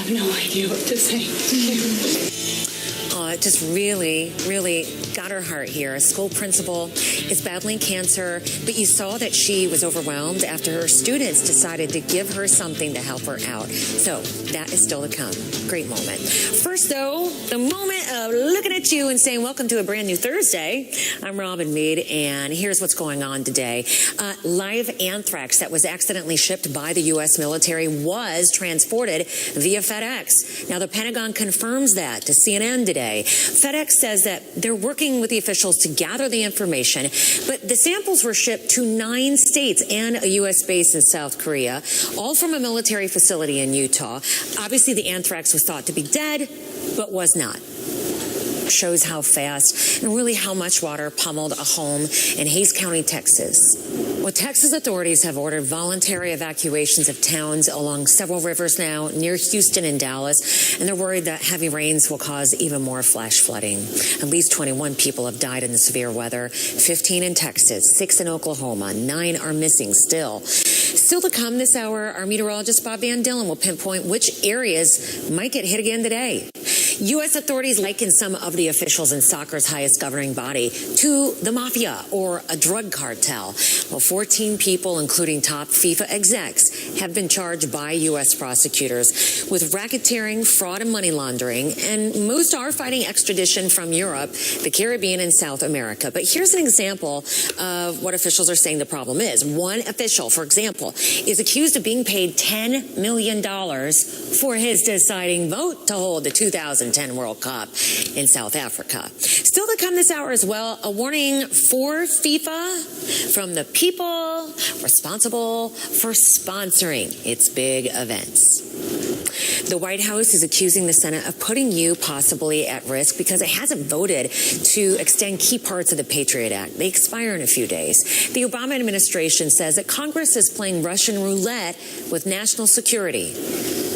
have no idea what to say. It just really, really got her heart here. A school principal is battling cancer, but you saw that she was overwhelmed after her students decided to give her something to help her out. So that is still to come. Great moment. First, though, the moment of looking at you and saying, welcome to a brand new Thursday. I'm Robin Meade, and here's what's going on today. Live anthrax that was accidentally shipped by the U.S. military was transported via FedEx. Now, the Pentagon confirms that to CNN today. FedEx says that they're working with the officials to gather the information, but the samples were shipped to 9 states and a U.S. base in South Korea, all from a military facility in Utah. Obviously, the anthrax was thought to be dead, but was not. Shows how fast and really how much water pummeled a home in Hays County, Texas. Well, Texas authorities have ordered voluntary evacuations of towns along several rivers now near Houston and Dallas, and they're worried that heavy rains will cause even more flash flooding. At least 21 people have died in the severe weather, 15 in Texas, 6 in Oklahoma, 9 are missing still. Still to come this hour, our meteorologist Bob Van Dillon will pinpoint which areas might get hit again today. U.S. authorities liken some of the officials in soccer's highest governing body to the mafia or a drug cartel. Well, 14 people, including top FIFA execs, have been charged by U.S. prosecutors with racketeering, fraud, and money laundering, and most are fighting extradition from Europe, the Caribbean, and South America. But here's an example of what officials are saying the problem is. One official, for example, is accused of being paid $10 million for his deciding vote to hold the 2010 World Cup in South Africa. Still to come this hour as well, a warning for FIFA from the people responsible for sponsoring its big events. The White House is accusing the Senate of putting you possibly at risk because it hasn't voted to extend key parts of the Patriot Act. They expire in a few days. The Obama administration says that Congress is playing Russian roulette with national security.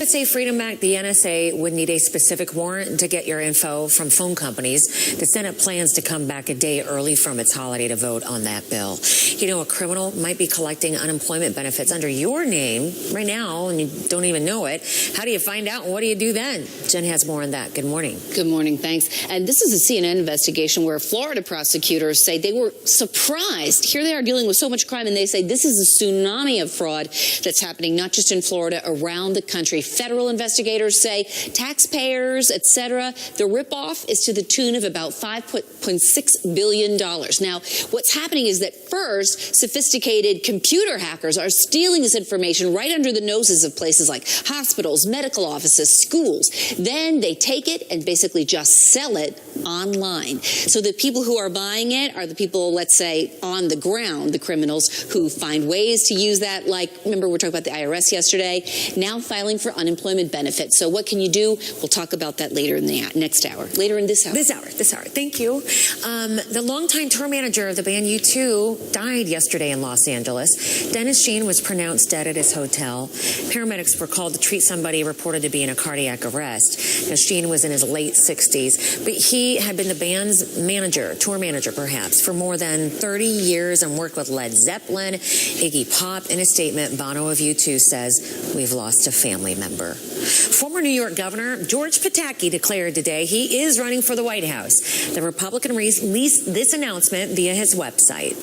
USA Freedom Act, the NSA would need a specific warrant to get your info from phone companies. The Senate plans to come back a day early from its holiday to vote on that bill. You know, a criminal might be collecting unemployment benefits under your name right now, and you don't even know it. How do you find out, and what do you do then? Jen has more on that. Good morning. Good morning. Thanks. And this is a CNN investigation where Florida prosecutors say they were surprised. Here they are dealing with so much crime, and they say this is a tsunami of fraud that's happening not just in Florida, around the country. Federal investigators say taxpayers, etc., the ripoff is to the tune of about $5.6 billion. Now, what's happening is that first, sophisticated computer hackers are stealing this information right under the noses of places like hospitals, medical offices, schools. Then they take it and basically just sell it online. So the people who are buying it are the people, let's say, on the ground, the criminals who find ways to use that. Like, remember, we were talking about the IRS yesterday, now filing for unemployment benefits. So what can you do? We'll talk about that later in the next hour. Later in this hour. This hour. Thank you. The longtime tour manager of the band U2 died yesterday in Los Angeles. Dennis Sheen was pronounced dead at his hotel. Paramedics were called to treat somebody reported to be in a cardiac arrest. Now, Sheen was in his late 60s, but he had been the band's manager, tour manager perhaps, for more than 30 years and worked with Led Zeppelin, Iggy Pop. In a statement, Bono of U2 says, "We've lost a family member." Former New York Governor George Pataki declared today he is running for the White House. The Republican released this announcement via his website.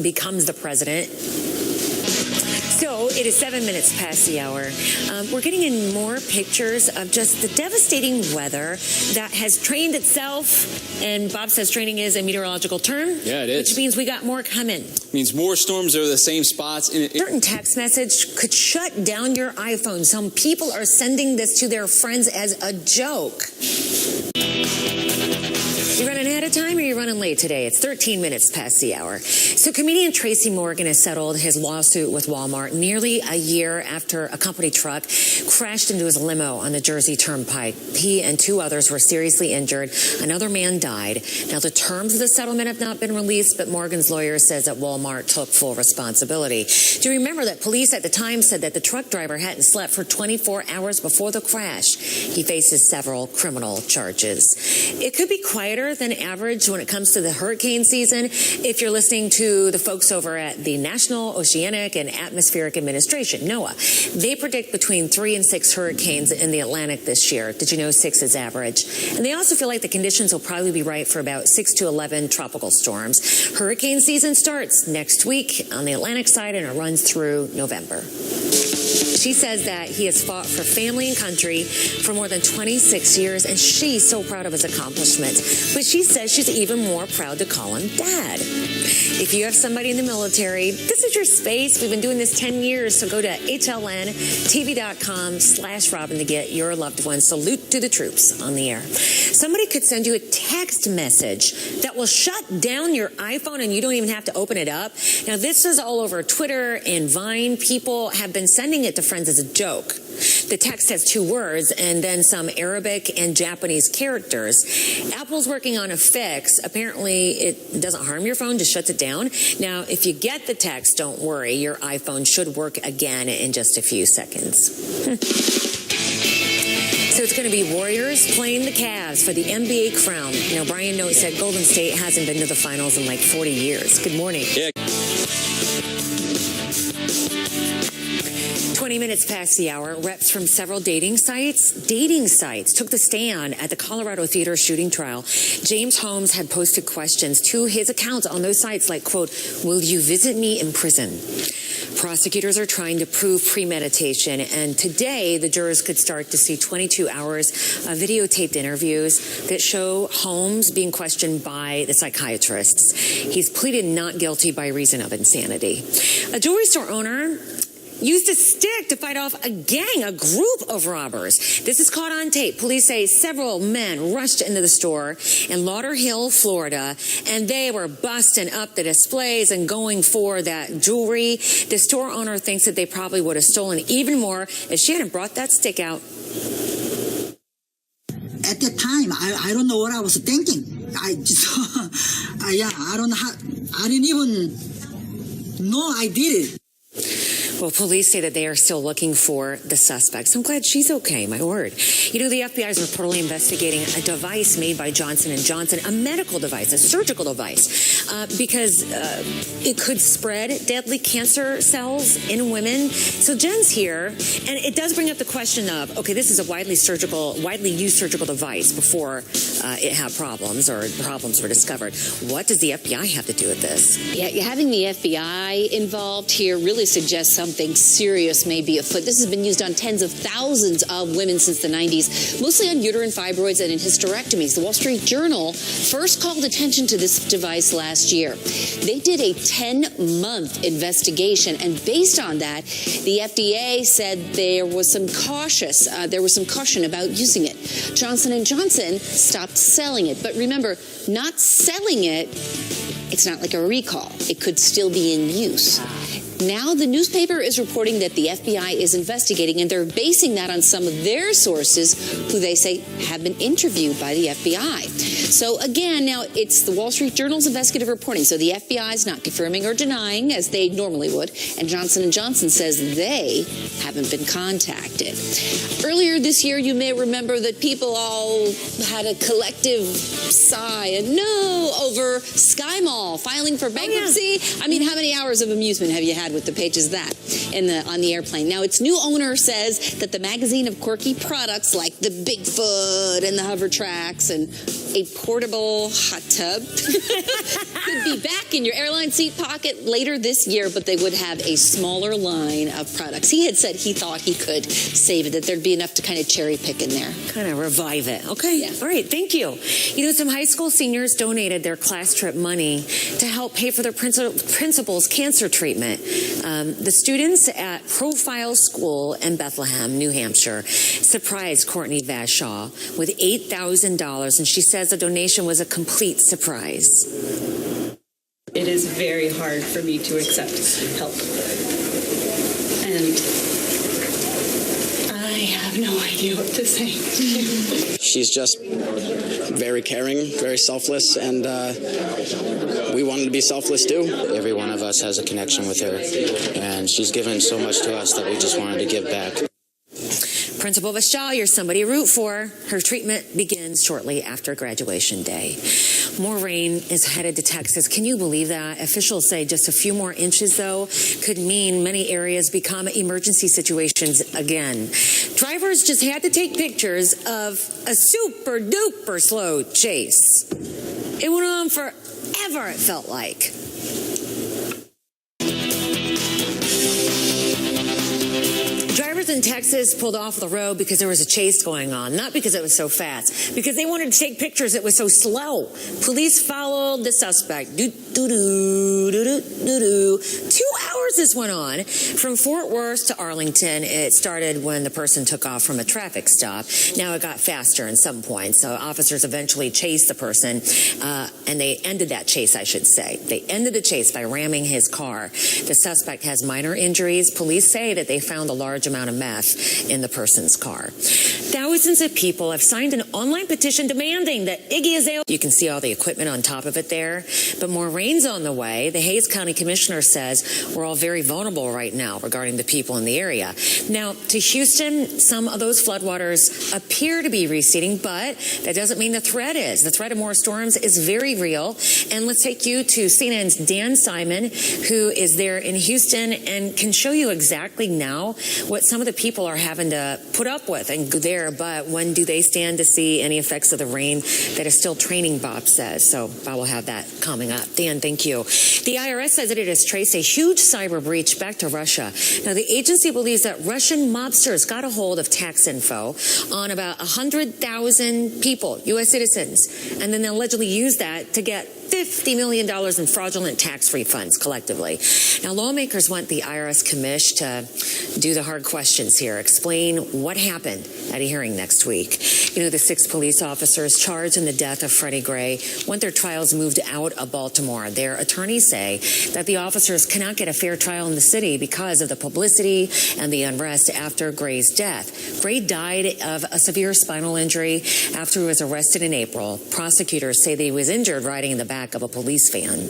Becomes the president. So it is 7 minutes past the hour. We're getting in more pictures of just the devastating weather that has trained itself. And Bob says training is a meteorological term. Yeah, it is. Which means we got more coming. Means more storms over the same spots. Certain text message could shut down your iPhone. Some people are sending this to their friends as a joke. You running ahead of time or are you running late today? It's 13 minutes past the hour. So comedian Tracy Morgan has settled his lawsuit with Walmart nearly a year after a company truck crashed into his limo on the Jersey Turnpike. He and 2 others were seriously injured. Another man died. Now, the terms of the settlement have not been released, but Morgan's lawyer says that Walmart took full responsibility. Do you remember that police at the time said that the truck driver hadn't slept for 24 hours before the crash? He faces several criminal charges. It could be quieter than average when it it comes to the hurricane season. If you're listening to the folks over at the National Oceanic and Atmospheric Administration, NOAA, they predict between 3 and 6 hurricanes in the Atlantic this year. Did you know 6 is average? And they also feel like the conditions will probably be right for about 6 to 11 tropical storms. Hurricane season starts next week on the Atlantic side and it runs through November. She says that he has fought for family and country for more than 26 years, and she's so proud of his accomplishments. But she says she's even more proud to call him Dad. If you have somebody in the military, this is your space. We've been doing this 10 years, so go to hlntv.com/Robin to get your loved one. Salute to the troops on the air. Somebody could send you a text message that will shut down your iPhone and you don't even have to open it up. Now, this is all over Twitter and Vine. People have been sending it to friends as a joke. The text has 2 words and then some Arabic and Japanese characters. Apple's working on a fix. Apparently, it doesn't harm your phone, just shuts it down. Now, if you get the text, don't worry. Your iPhone should work again in just a few seconds. So it's going to be Warriors playing the Cavs for the NBA crown. You know, Brian Note said Golden State hasn't been to the finals in like 40 years. Good morning. Yeah. 20 minutes past the hour, reps from several dating sites took the stand at the Colorado Theater shooting trial. James Holmes had posted questions to his accounts on those sites like, quote, "Will you visit me in prison?" Prosecutors are trying to prove premeditation, and today the jurors could start to see 22 hours of videotaped interviews that show Holmes being questioned by the psychiatrists. He's pleaded not guilty by reason of insanity. A jewelry store owner used a stick to fight off a group of robbers. This is caught on tape. Police say several men rushed into the store in Lauderhill, Florida, and they were busting up the displays and going for that jewelry. The store owner thinks that they probably would have stolen even more if she hadn't brought that stick out. At that time, I don't know what I was thinking. I just, I don't know how, I didn't even know I did it. Well, police say that they are still looking for the suspects. I'm glad she's okay, my word. You know, the FBI is reportedly investigating a device made by Johnson & Johnson, a medical device, a surgical device, because it could spread deadly cancer cells in women. So Jen's here, and it does bring up the question of, okay, this is a widely used surgical device before it had problems or problems were discovered. What does the FBI have to do with this? Yeah, having the FBI involved here really suggests something serious may be afoot. This has been used on tens of thousands of women since the 90s, mostly on uterine fibroids and in hysterectomies. The Wall Street Journal first called attention to this device last year. They did a 10-month investigation, and based on that, the FDA said there was some caution about using it. Johnson & Johnson stopped selling it, but remember, not selling it, it's not like a recall. It could still be in use. Now the newspaper is reporting that the FBI is investigating, and they're basing that on some of their sources who they say have been interviewed by the FBI. So again, now it's the Wall Street Journal's investigative reporting. So the FBI is not confirming or denying as they normally would. And Johnson & Johnson says they haven't been contacted. Earlier this year, you may remember that people all had a collective sigh and no over Sky Mall filing for bankruptcy. Oh, yeah. I mean, how many hours of amusement have you had with the pages of that on the airplane? Now, its new owner says that the magazine of quirky products like the Bigfoot and the hover tracks and a portable hot tub could be back in your airline seat pocket later this year, but they would have a smaller line of products. He had said he thought he could save it, that there'd be enough to kind of cherry pick in there. Kind of revive it. Okay. Yeah. All right. Thank you. You know, some high school seniors donated their class trip money to help pay for their principal's cancer treatment. The students at Profile School in Bethlehem, New Hampshire, surprised Courtney Vashaw with $8,000, and she says the donation was a complete surprise. It is very hard for me to accept help. And I have no idea what to say. She's just very caring, very selfless, and we wanted to be selfless too. Every one of us has a connection with her, and she's given so much to us that we just wanted to give back. Principal Vashal, you're somebody to root for. Her treatment begins shortly after graduation day. More rain is headed to Texas. Can you believe that? Officials say just a few more inches, though, could mean many areas become emergency situations again. Drivers just had to take pictures of a super duper slow chase. It went on forever, it felt like. Drivers in Texas pulled off the road because there was a chase going on, not because it was so fast, because they wanted to take pictures. It was so slow. Police followed the suspect. 2 hours this went on from Fort Worth to Arlington. It started when the person took off from a traffic stop. Now it got faster in some points. So officers eventually chased the person, and they ended that chase, I should say. They ended the chase by ramming his car. The suspect has minor injuries. Police say that they found a large amount of meth in the person's car. Thousands of people have signed an online petition demanding that Iggy Azalea. You can see all the equipment on top of it there, but more rain's on the way. The Hays County Commissioner says we're all very vulnerable right now regarding the people in the area. Now, to Houston, some of those floodwaters appear to be receding, but that doesn't mean the threat is. The threat of more storms is very real. And let's take you to CNN's Dan Simon, who is there in Houston and can show you exactly now what some of the people are having to put up with and there. But when do they stand to see any effects of the rain that is still training, Bob says. So I will have that coming up. Dan, thank you. The IRS says that it has traced a huge cyber breach back to Russia. Now, the agency believes that Russian mobsters got a hold of tax info on about 100,000 people, U.S. citizens, and then they allegedly used that to get $50 million in fraudulent tax refunds collectively. Now, lawmakers want the IRS commish to do the hard questions here, explain what happened at a hearing next week. You know, the 6 police officers charged in the death of Freddie Gray want their trials moved out of Baltimore. Their attorneys say that the officers cannot get a fair trial in the city because of the publicity and the unrest after Gray's death. Gray died of a severe spinal injury after he was arrested in April. Prosecutors say that he was injured riding in the back of a police van.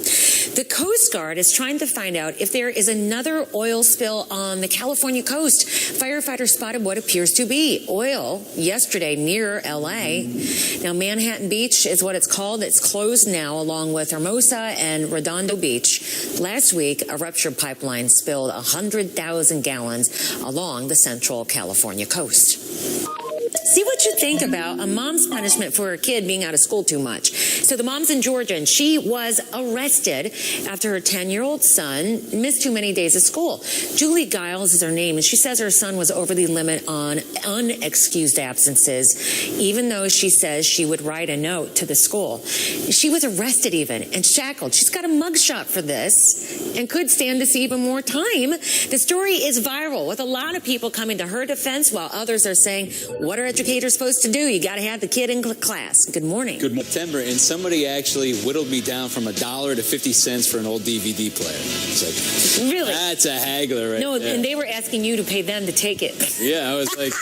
The Coast Guard is trying to find out if there is another oil spill on the California coast. Firefighters spotted what appears to be oil yesterday near L.A. Now, Manhattan Beach is what it's called. It's closed now, along with Hermosa and Redondo Beach. Last week, a ruptured pipeline spilled 100,000 gallons along the central California coast. See what you think about a mom's punishment for her kid being out of school too much. So the mom's in Georgia, and she was arrested after her 10-year-old son missed too many days of school. Julie Giles is her name, and she says her son was over the limit on unexcused absences, even though she says she would write a note to the school. She was arrested even and shackled. She's got a mugshot for this and could stand to see even more time. The story is viral, with a lot of people coming to her defense, while others are saying, what are educators supposed to do? You got to have the kid in class. Good morning. Good September, and somebody actually whittled me down from $1 to 50 cents for an old DVD player. It's like, really? That's a haggler right there. And they were asking you to pay them to take it. Yeah, I was like,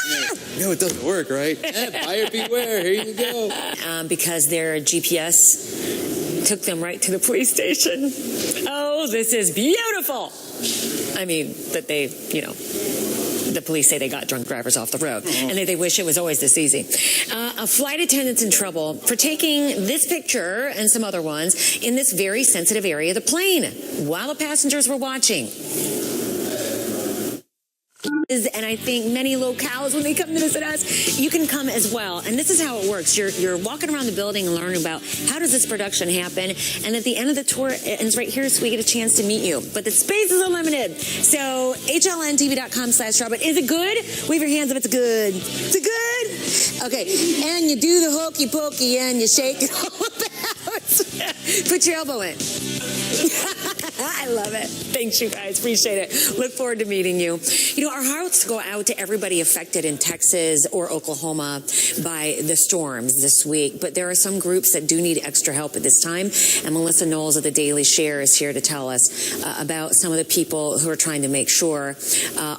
no, it doesn't work, right? Buyer beware, here you go. Because their GPS took them right to the police station. Oh, this is beautiful. I mean, that they, the police say they got drunk drivers off the road, and they wish it was always this easy. A flight attendant's in trouble for taking this picture and some other ones in this very sensitive area of the plane while the passengers were watching. And I think many locales, when they come to visit us, you can come as well. And this is how it works. You're walking around the building and learning about how does this production happen. And at the end of the tour, it ends right here, so we get a chance to meet you. But the spaces are limited. So hlntv.com/Robert. Is it good? Wave your hands if it's good. Is it good? Okay. And you do the hokey pokey and you shake it all about. Put your elbow in. I love it. Thanks, you guys. Appreciate it. Look forward to meeting you. Our hearts go out to everybody affected in Texas or Oklahoma by the storms this week. But there are some groups that do need extra help at this time. And Melissa Knowles of the Daily Share is here to tell us about some of the people who are trying to make sure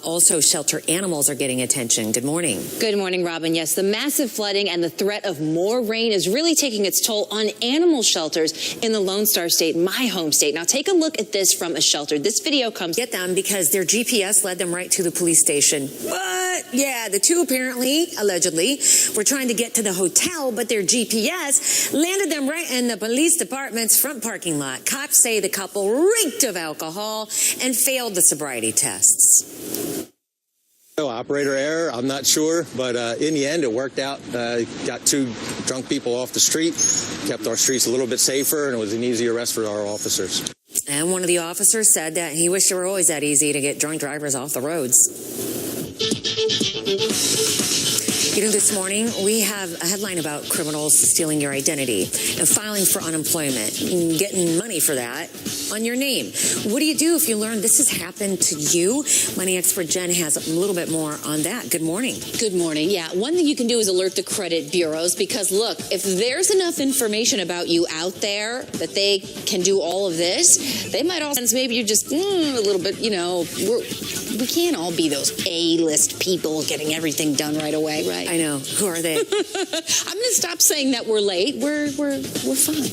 also shelter animals are getting attention. Good morning. Good morning, Robin. Yes, the massive flooding and the threat of more rain is really taking its toll on animal shelters in the Lone Star State, my home state. Now, take a look at this from a shelter. This video comes. Get them because their GPS led them right to the police station. What? Yeah, the two apparently, allegedly, were trying to get to the hotel, but their GPS landed them right in the police department's front parking lot. Cops say the couple reeked of alcohol and failed the sobriety tests. No operator error, I'm not sure, but in the end it worked out. Got two drunk people off the street, kept our streets a little bit safer, and it was an easy arrest for our officers. And one of the officers said that he wished it were always that easy to get drunk drivers off the roads. You know, this morning we have a headline about criminals stealing your identity and filing for unemployment and getting money for that on your name. What do you do if you learn this has happened to you? Money expert Jen has a little bit more on that. Good morning. Good morning. Yeah, one thing you can do is alert the credit bureaus because, look, if there's enough information about you out there that they can do all of this, they might also, maybe you're just a little bit, you know, we can't all be those A-list people getting everything done right away, right? I know. Who are they? I'm going to stop saying that we're late. We're fine.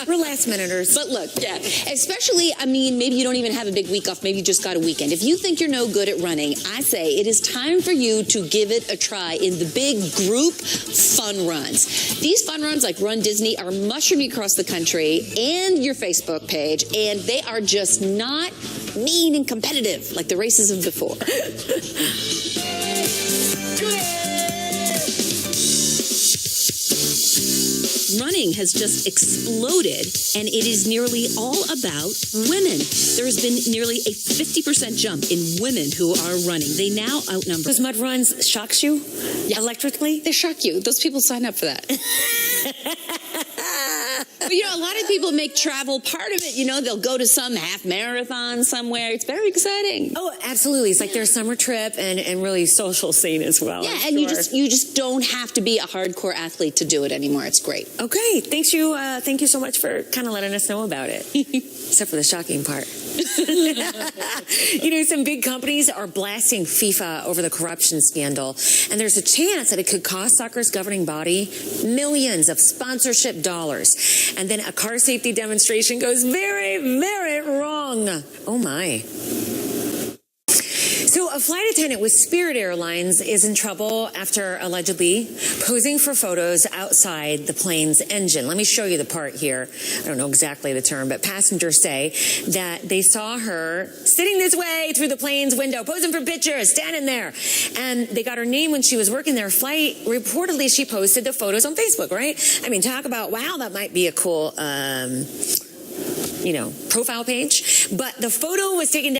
We're last minuters. But look, yeah, especially, I mean, maybe you don't even have a big week off. Maybe you just got a weekend. If you think you're no good at running, I say it is time for you to give it a try in the big group fun runs. These fun runs, like Run Disney, are mushrooming across the country and your Facebook page, and they are just not mean and competitive like the races of before. Running has just exploded, and it is nearly all about women. There has been nearly a 50% jump in women who are running. They now outnumber. Those mud runs shocks you electrically? They shock you. Those people sign up for that. But, you know, a lot of people make travel part of it. You know, they'll go to some half marathon somewhere. It's very exciting. Oh, absolutely. It's like their summer trip and really social scene as well. Yeah, I'm and sure. you just don't have to be a hardcore athlete to do it anymore. It's great. Okay, thank you so much for kind of letting us know about it. Except for the shocking part. You know, some big companies are blasting FIFA over the corruption scandal, and there's a chance that it could cost soccer's governing body millions of sponsorship dollars. And then a car safety demonstration goes very, very wrong. Oh my. So a flight attendant with Spirit Airlines is in trouble after allegedly posing for photos outside the plane's engine. Let me show you the part here. I don't know exactly the term, but passengers say that they saw her sitting this way through the plane's window, posing for pictures, standing there. And they got her name when she was working their flight. Reportedly, she posted the photos on Facebook, right? I mean, talk about, wow, that might be a cool, profile page. But the photo was taken down